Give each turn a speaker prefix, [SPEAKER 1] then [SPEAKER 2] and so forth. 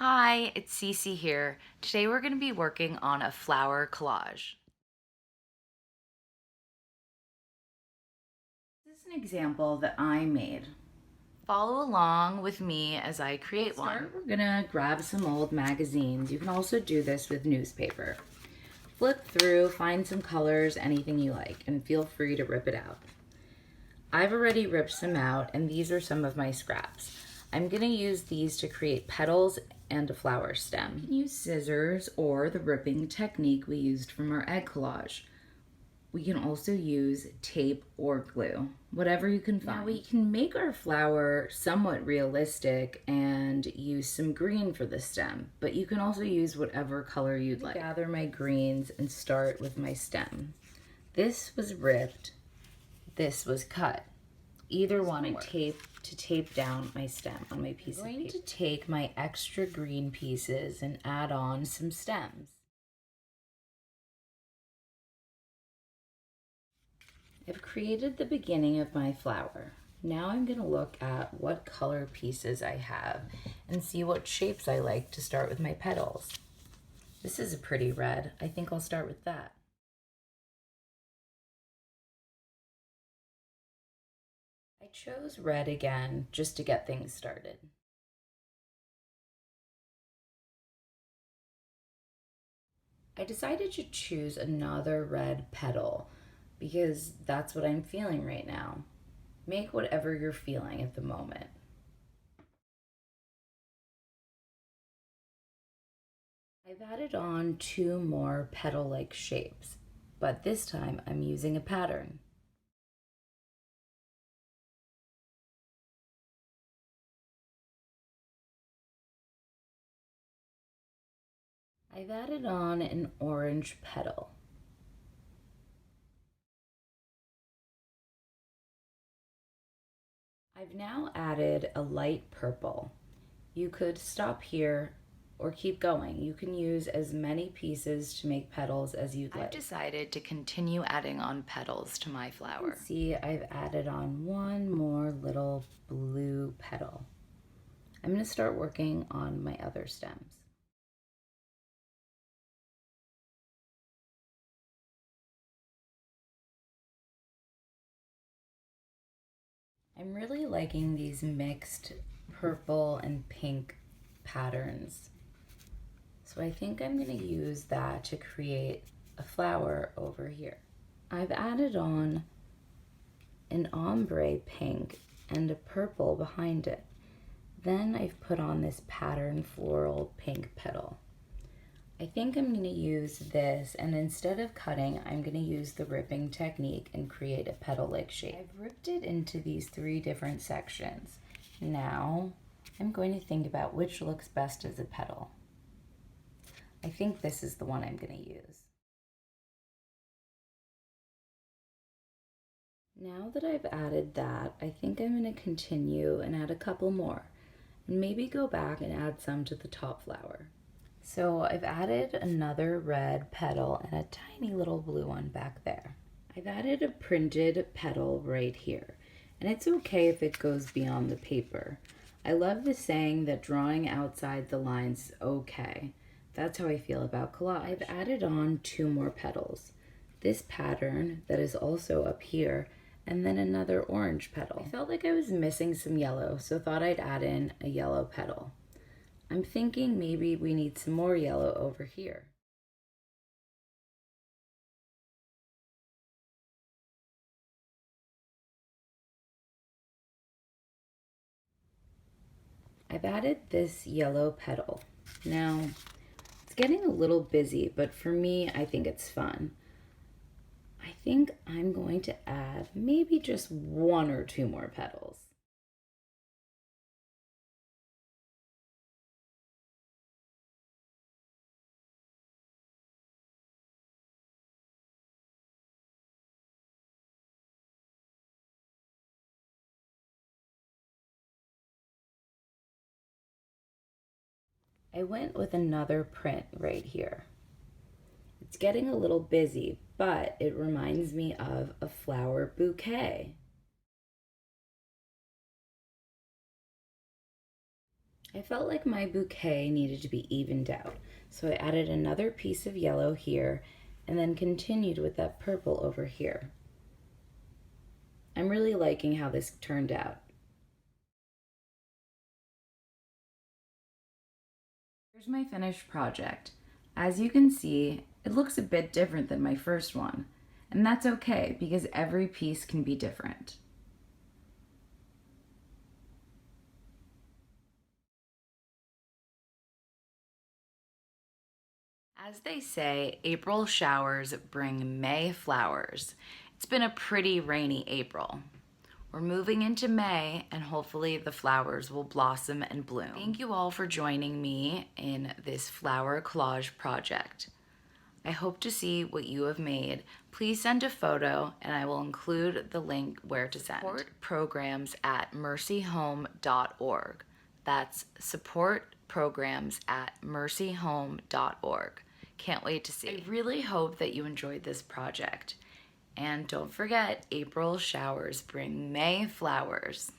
[SPEAKER 1] Hi, it's Cece here. Today we're going to be working on a flower collage. This is an example that I made. Follow along with me as I create one. We're gonna grab some old magazines. You can also do this with newspaper. Flip through, find some colors, anything you like, and feel free to rip it out. I've already ripped some out, and these are some of my scraps. I'm gonna use these to create petals and a flower stem. You can use scissors or the ripping technique we used from our egg collage. We can also use tape or glue, whatever you can find. Now we can make our flower somewhat realistic and use some green for the stem, but you can also use whatever color you'd like. Gather my greens and start with my stem. This was ripped, this was cut. Either one I tape down my stem on my piece of paper. I'm going to take my extra green pieces and add on some stems. I've created the beginning of my flower. Now I'm going to look at what color pieces I have and see what shapes I like to start with my petals. This is a pretty red. I think I'll start with that. I chose red again just to get things started. I decided to choose another red petal because that's what I'm feeling right now. Make whatever you're feeling at the moment. I've added on two more petal-like shapes, but this time I'm using a pattern. I've added on an orange petal. I've now added a light purple. You could stop here or keep going. You can use as many pieces to make petals as you'd like. I've decided to continue adding on petals to my flower. You can see I've added on one more little blue petal. I'm going to start working on my other stems. I'm really liking these mixed purple and pink patterns. So I think I'm going to use that to create a flower over here. I've added on an ombre pink and a purple behind it. Then I've put on this pattern floral pink petal. I think I'm going to use this, and instead of cutting, I'm going to use the ripping technique and create a petal-like shape. I've ripped it into these three different sections. Now I'm going to think about which looks best as a petal. I think this is the one I'm going to use. Now that I've added that, I think I'm going to continue and add a couple more, and maybe go back and add some to the top flower. So I've added another red petal and a tiny little blue one back there. I've added a printed petal right here, and it's okay if it goes beyond the paper. I love the saying that drawing outside the lines is okay. That's how I feel about collage. I've added on two more petals. This pattern that is also up here, and then another orange petal. I felt like I was missing some yellow, so thought I'd add in a yellow petal. I'm thinking maybe we need some more yellow over here. I've added this yellow petal. Now, it's getting a little busy, but for me, I think it's fun. I think I'm going to add maybe just one or two more petals. I went with another print right here. It's getting a little busy, but it reminds me of a flower bouquet. I felt like my bouquet needed to be evened out, so I added another piece of yellow here and then continued with that purple over here. I'm really liking how this turned out. Here's my finished project. As you can see, it looks a bit different than my first one, and that's okay because every piece can be different. As they say, April showers bring May flowers. It's been a pretty rainy April. We're moving into May, and hopefully the flowers will blossom and bloom. Thank you all for joining me in this flower collage project. I hope to see what you have made. Please send a photo, and I will include the link where to send. Support programs at mercyhome.org. That's support programs at mercyhome.org. Can't wait to see. I really hope that you enjoyed this project. And don't forget, April showers bring May flowers.